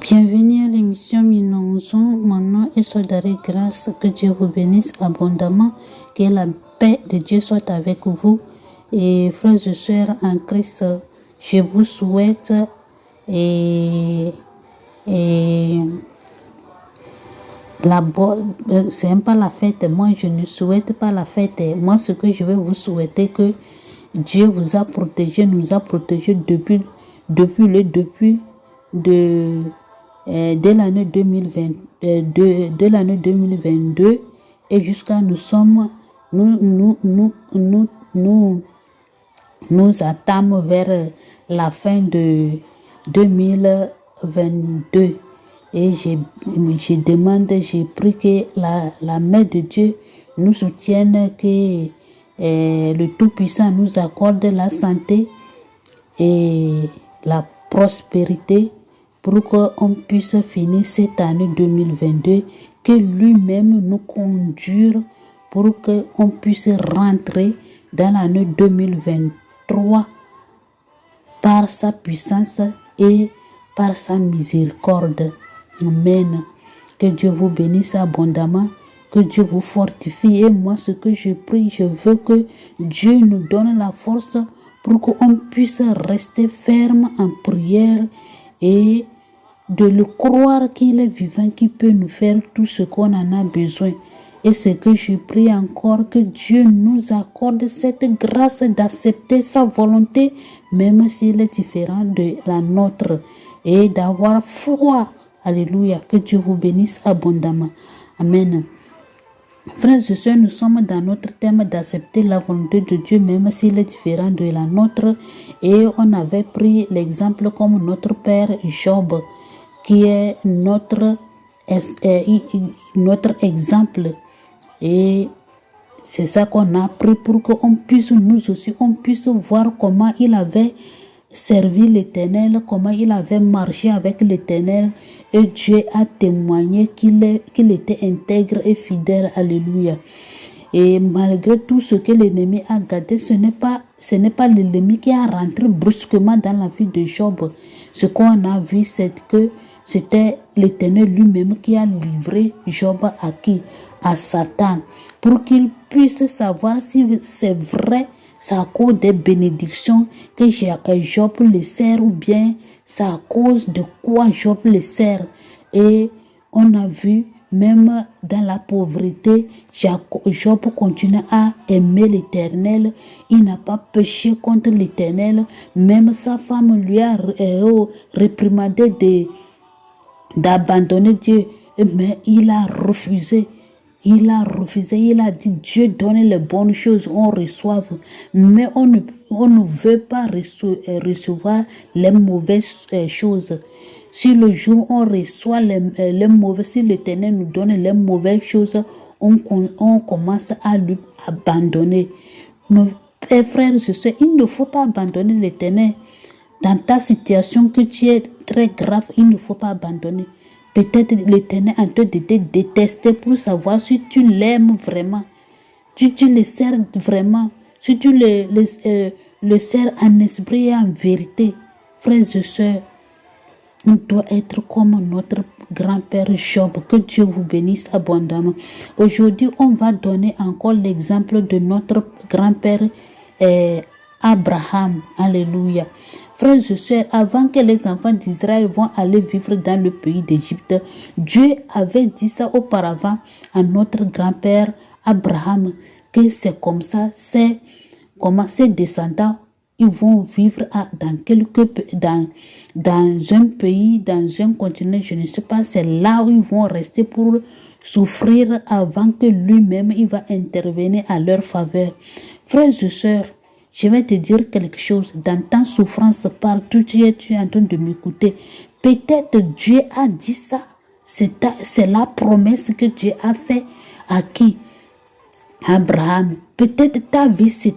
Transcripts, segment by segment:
Bienvenue à l'émission Minonzon. Mon nom est Sodari Grâce. Que Dieu vous bénisse abondamment. Que la paix de Dieu soit avec vous. Et frères et sœurs en Christ, je vous souhaite c'est pas la fête. Moi, je ne souhaite pas la fête. Moi, ce que je vais vous souhaiter, que Dieu vous a protégé, nous a protégés depuis dès l'année 2022 et jusqu'à nous attendons vers la fin de 2022 et je demande, j'ai pris que la main de Dieu nous soutienne, que le Tout-Puissant nous accorde la santé et la prospérité pour qu'on puisse finir cette année 2022, que lui-même nous conduise pour qu'on puisse rentrer dans l'année 2023 par sa puissance et par sa miséricorde. Amen. Que Dieu vous bénisse abondamment, que Dieu vous fortifie. Et moi, ce que je prie, je veux que Dieu nous donne la force pour qu'on puisse rester ferme en prière et de le croire qu'il est vivant, qu'il peut nous faire tout ce qu'on en a besoin. Et ce que je prie encore, que Dieu nous accorde cette grâce d'accepter sa volonté, même s'il est différent de la nôtre, et d'avoir foi. Alléluia. Que Dieu vous bénisse abondamment. Amen. Frères et sœurs, nous sommes dans notre thème d'accepter la volonté de Dieu, même s'il est différent de la nôtre. Et on avait pris l'exemple comme notre père Job, qui est notre exemple. Et c'est ça qu'on a pris pour qu'on puisse, nous aussi, on puisse voir comment il avait servi l'Éternel, comment il avait marché avec l'Éternel, et Dieu a témoigné qu'il était intègre et fidèle. Alléluia. Et malgré tout ce que l'ennemi a gardé, ce n'est pas l'ennemi qui a rentré brusquement dans la vie de Job. Ce qu'on a vu, c'est que c'était l'Éternel lui-même qui a livré Job à qui? À Satan, pour qu'il puisse savoir si c'est vrai, c'est à cause des bénédictions que Job le sert, ou bien c'est à cause de quoi Job le sert. Et on a vu, même dans la pauvreté, Job continue à aimer l'Éternel. Il n'a pas péché contre l'Éternel. Même sa femme lui a réprimandé d'abandonner Dieu, mais il a refusé. Il a dit, Dieu donne les bonnes choses, on reçoit, mais on ne veut pas recevoir les mauvaises choses. Si le jour on reçoit les mauvaises, si l'Éternel nous donne les mauvaises choses, on commence à lui abandonner. Nos frères et sœurs, il ne faut pas abandonner l'Éternel. Dans ta situation que tu es très grave, il ne faut pas abandonner. Peut-être l'Éternel est en train de te détester pour savoir si tu l'aimes vraiment, si tu le sers vraiment, si tu le sers en esprit et en vérité. Frères et sœurs, on doit être comme notre grand-père Job. Que Dieu vous bénisse abondamment. Aujourd'hui, on va donner encore l'exemple de notre grand-père Abraham. Alléluia. Frères et sœurs, avant que les enfants d'Israël vont aller vivre dans le pays d'Égypte, Dieu avait dit ça auparavant à notre grand-père Abraham, que c'est comme ça, c'est comment ses descendants ils vont vivre dans un pays, dans un continent, je ne sais pas, c'est là où ils vont rester pour souffrir avant que lui-même il va intervenir à leur faveur. Frères et sœurs, je vais te dire quelque chose. Dans ta souffrance, partout tu es en train de m'écouter. Peut-être Dieu a dit ça. C'est la promesse que Dieu a fait à qui? Abraham. Peut-être ta vie c'est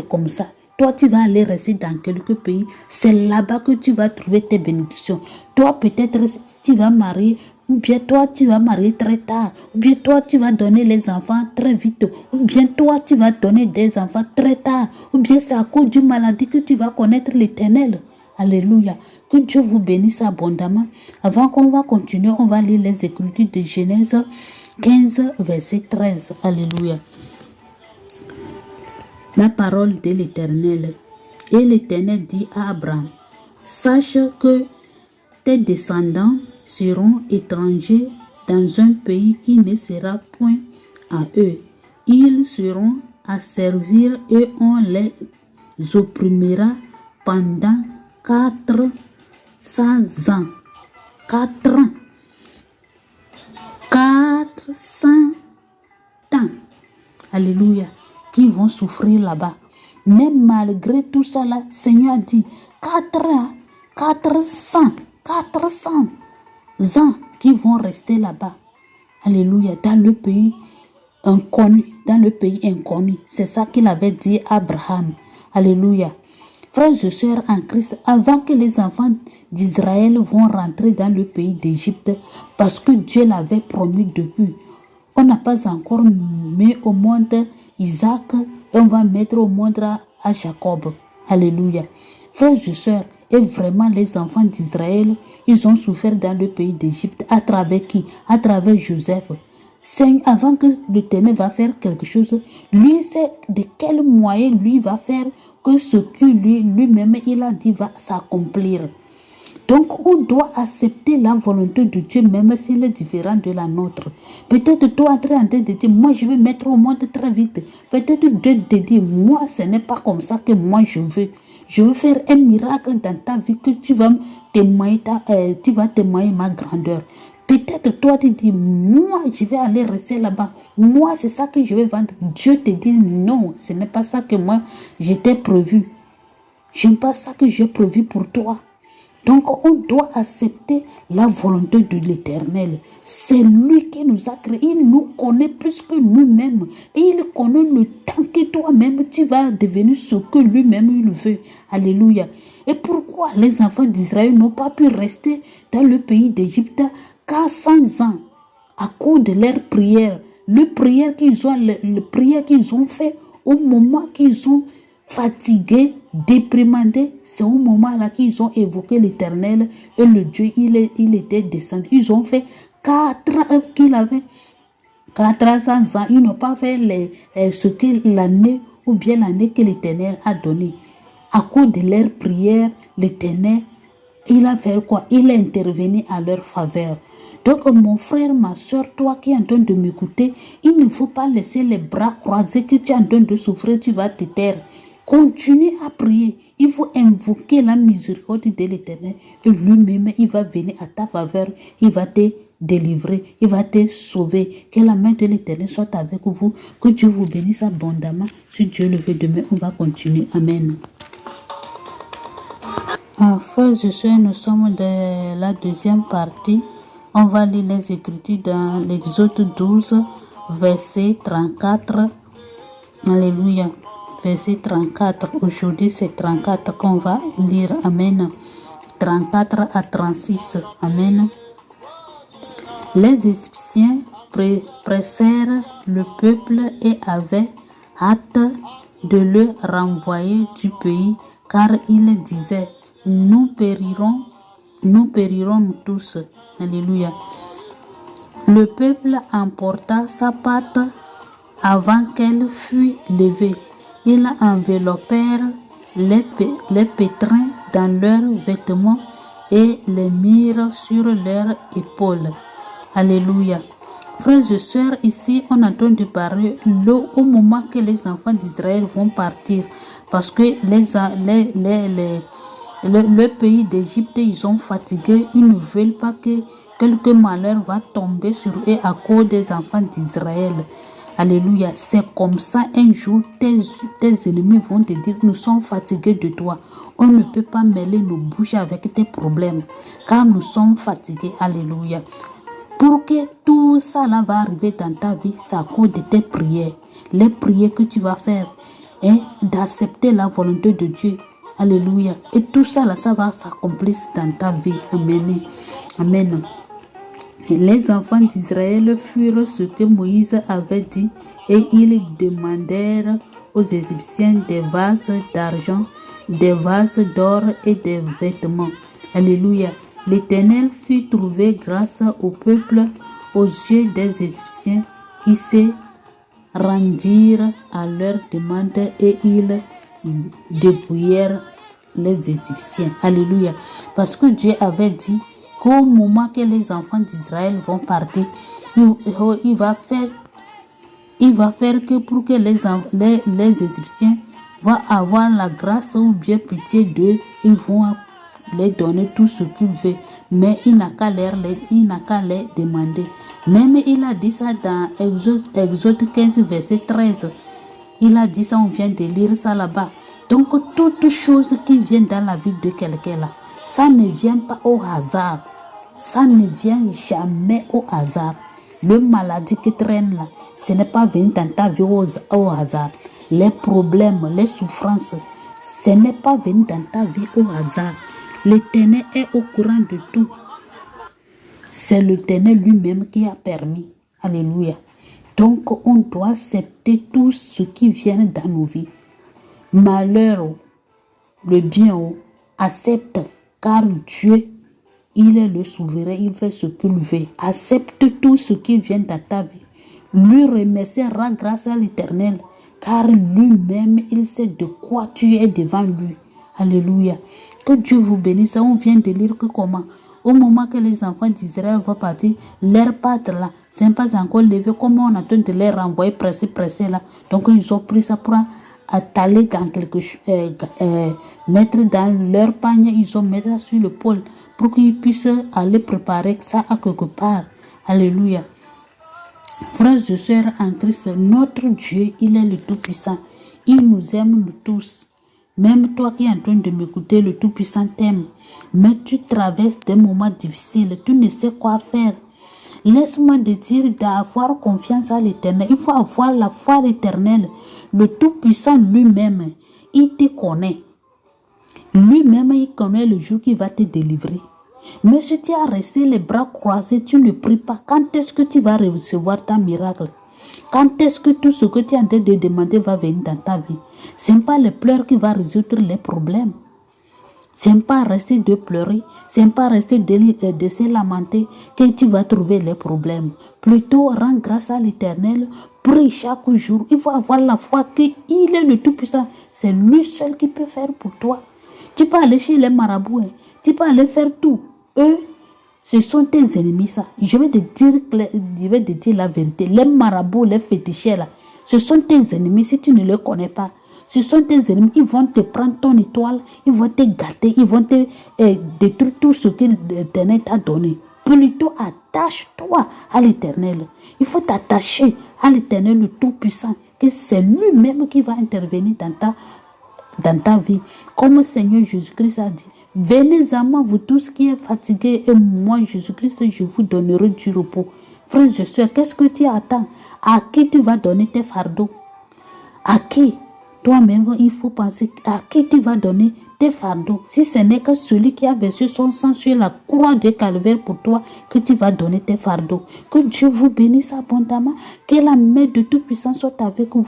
comme ça. Toi, tu vas aller rester dans quelques pays. C'est là-bas que tu vas trouver tes bénédictions. Toi, peut-être, tu vas marier. Ou bien toi, tu vas marier très tard. Ou bien toi, tu vas donner les enfants très vite. Ou bien toi, tu vas donner des enfants très tard. Ou bien c'est à cause d'une maladie que tu vas connaître l'Éternel. Alléluia. Que Dieu vous bénisse abondamment. Avant qu'on va continuer, on va lire les Écritures de Genèse 15, verset 13. Alléluia. La parole de l'Éternel. Et l'Éternel dit à Abraham, sache que tes descendants seront étrangers dans un pays qui ne sera point à eux. Ils seront à servir et on les opprimera pendant 400 ans. 400 ans. Alléluia. Qui vont souffrir là-bas. Mais malgré tout ça, là, Seigneur a dit 400 ans qui vont rester là-bas. Alléluia. Dans le pays inconnu. C'est ça qu'il avait dit à Abraham. Alléluia. Frères et sœurs en Christ, avant que les enfants d'Israël vont rentrer dans le pays d'Égypte, parce que Dieu l'avait promis depuis, on n'a pas encore mis au monde Isaac et on va mettre au monde à Jacob. Alléluia. Frères et sœurs, et vraiment les enfants d'Israël, ils ont souffert dans le pays d'Égypte. À travers qui? À travers Joseph. Avant que l'Éternel va faire quelque chose, lui sait de quel moyen lui va faire que ce que lui-même il a dit va s'accomplir. Donc, on doit accepter la volonté de Dieu, même si elle est différente de la nôtre. Peut-être toi, tu es en train de dire, moi, je vais mettre au monde très vite. Peut-être Dieu te dit, moi, ce n'est pas comme ça que moi, je veux. Je veux faire un miracle dans ta vie que tu vas témoigner ma grandeur. Peut-être toi, tu dis, moi, je vais aller rester là-bas. Moi, c'est ça que je vais vendre. Dieu te dit, non, ce n'est pas ça que moi, j'étais prévu. Je n'aime pas ça que j'ai prévu pour toi. Donc, on doit accepter la volonté de l'Éternel. C'est lui qui nous a créés. Il nous connaît plus que nous-mêmes. Et il connaît le temps que toi-même, tu vas devenir ce que lui-même il veut. Alléluia. Et pourquoi les enfants d'Israël n'ont pas pu rester dans le pays d'Égypte 400 ans à cause de leur prière? Le prière qu'ils ont fait au moment qu'ils ont fatigués, déprimandés, c'est au moment-là qu'ils ont évoqué l'Éternel et le Dieu, il était descendu. Ils ont fait 400 ans. Ils n'ont pas fait ce que l'année ou bien l'année que l'Éternel a donné. À cause de leur prière, l'Éternel, il a fait quoi? Il est intervenu à leur faveur. Donc, mon frère, ma soeur, toi qui es en train de m'écouter, il ne faut pas laisser les bras croisés que tu es en train de souffrir, tu vas te taire. Continue à prier. Il faut invoquer la miséricorde de l'Éternel et lui-même, il va venir à ta faveur. Il va te délivrer. Il va te sauver. Que la main de l'Éternel soit avec vous. Que Dieu vous bénisse abondamment. Si Dieu le veut, demain, on va continuer. Amen. Frères et sœurs, nous sommes dans la deuxième partie. On va lire les Écritures dans l'Exode 12, verset 34. Alléluia. Verset 34. Aujourd'hui, c'est 34 qu'on va lire. Amen. 34 à 36. Amen. Les Égyptiens pressèrent le peuple et avaient hâte de le renvoyer du pays, car ils disaient, nous périrons nous tous. Alléluia. Le peuple emporta sa pâte avant qu'elle fût levée. Ils enveloppèrent les pétrins dans leurs vêtements et les mirent sur leurs épaules. Alléluia. Frères et sœurs, ici, on entend de parler au moment que les enfants d'Israël vont partir. Parce que le pays d'Égypte, ils sont fatigués. Ils ne veulent pas que quelque malheur va tomber sur eux à cause des enfants d'Israël. Alléluia. C'est comme ça, un jour, tes ennemis vont te dire, nous sommes fatigués de toi. On ne peut pas mêler nos bouches avec tes problèmes, car nous sommes fatigués. Alléluia. Pour que tout ça là va arriver dans ta vie, c'est à cause de tes prières. Les prières que tu vas faire, et d'accepter la volonté de Dieu. Alléluia. Et tout ça là, ça va s'accomplir dans ta vie. Amen. Amen. Et les enfants d'Israël furent ce que Moïse avait dit et ils demandèrent aux Égyptiens des vases d'argent des vases d'or et des vêtements. Alléluia. L'Éternel fit trouver grâce au peuple aux yeux des Égyptiens qui se rendirent à leur demande et ils dépouillèrent les Égyptiens. Alléluia. Parce que Dieu avait dit qu'au moment que les enfants d'Israël vont partir, il va faire que pour que les Égyptiens vont avoir la grâce ou bien pitié d'eux, ils vont les donner tout ce qu'ils veulent, mais il n'a qu'à les demander. Même il a dit ça dans Exode 15, verset 13. Il a dit ça, on vient de lire ça là-bas. Donc, toute chose qui vient dans la vie de quelqu'un là, ça ne vient pas au hasard. Ça ne vient jamais au hasard. Le maladie qui traîne là, ce n'est pas venu dans ta vie au hasard. Les problèmes, les souffrances, ce n'est pas venu dans ta vie au hasard. L'Éternel est au courant de tout. C'est l'Éternel lui-même qui a permis. Alléluia. Donc, on doit accepter tout ce qui vient dans nos vies. Malheur, le bien, accepte, car Dieu, il est le souverain, il fait ce qu'il veut. Accepte tout ce qui vient dans ta vie. Lui remerciera grâce à l'Éternel, car lui-même, il sait de quoi tu es devant lui. Alléluia. Que Dieu vous bénisse. On vient de lire que comment, au moment que les enfants d'Israël vont partir, leur pâtre là, c'est pas encore levé. Comment on attend de les renvoyer pressé là. Donc ils ont pris ça pour attaler dans quelque chose, mettre dans leur panier, ils ont mis ça sur le pôle pour qu'ils puissent aller préparer ça à quelque part. Alléluia. Frères et sœurs en Christ, notre Dieu, il est le Tout-Puissant. Il nous aime nous tous. Même toi qui es en train de m'écouter, le Tout-Puissant t'aime. Mais tu traverses des moments difficiles, tu ne sais quoi faire. Laisse-moi te dire d'avoir confiance à l'Éternel. Il faut avoir la foi à l'Éternel. Le Tout-Puissant lui-même, il te connaît. Lui-même, il connaît le jour qu'il va te délivrer. Mais si tu as resté les bras croisés, tu ne pries pas. Quand est-ce que tu vas recevoir ta miracle? Quand est-ce que tout ce que tu es en train de demander va venir dans ta vie? Ce n'est pas les pleurs qui vont résoudre les problèmes. Ce n'est pas rester de pleurer, ce n'est pas rester de se lamenter que tu vas trouver les problèmes. Plutôt, rends grâce à l'Éternel, prie chaque jour. Il faut avoir la foi qu'il est le Tout-Puissant. C'est lui seul qui peut faire pour toi. Tu peux aller chez les marabouts, tu peux aller faire tout. Eux, ce sont tes ennemis, ça. Je vais te dire la vérité. Les marabouts, les féticheurs, là, ce sont tes ennemis si tu ne les connais pas. Ce sont tes ennemis. Ils vont te prendre ton étoile, ils vont te gâter, ils vont te détruire tout ce que l'Éternel t'a donné. Plutôt, attache-toi à l'Éternel. Il faut t'attacher à l'Éternel, le Tout-Puissant, que c'est lui-même qui va intervenir dans ta vie. Comme le Seigneur Jésus-Christ a dit, venez à moi, vous tous qui êtes fatigués, et moi, Jésus-Christ, je vous donnerai du repos. Frères et sœurs, qu'est-ce que tu attends? À qui tu vas donner tes fardeaux? À qui? Toi-même, il faut penser à qui tu vas donner tes fardeaux. Si ce n'est que celui qui a versé son sang sur la croix de Calvaire pour toi, que tu vas donner tes fardeaux. Que Dieu vous bénisse abondamment. Que la main de Tout-Puissant soit avec vous.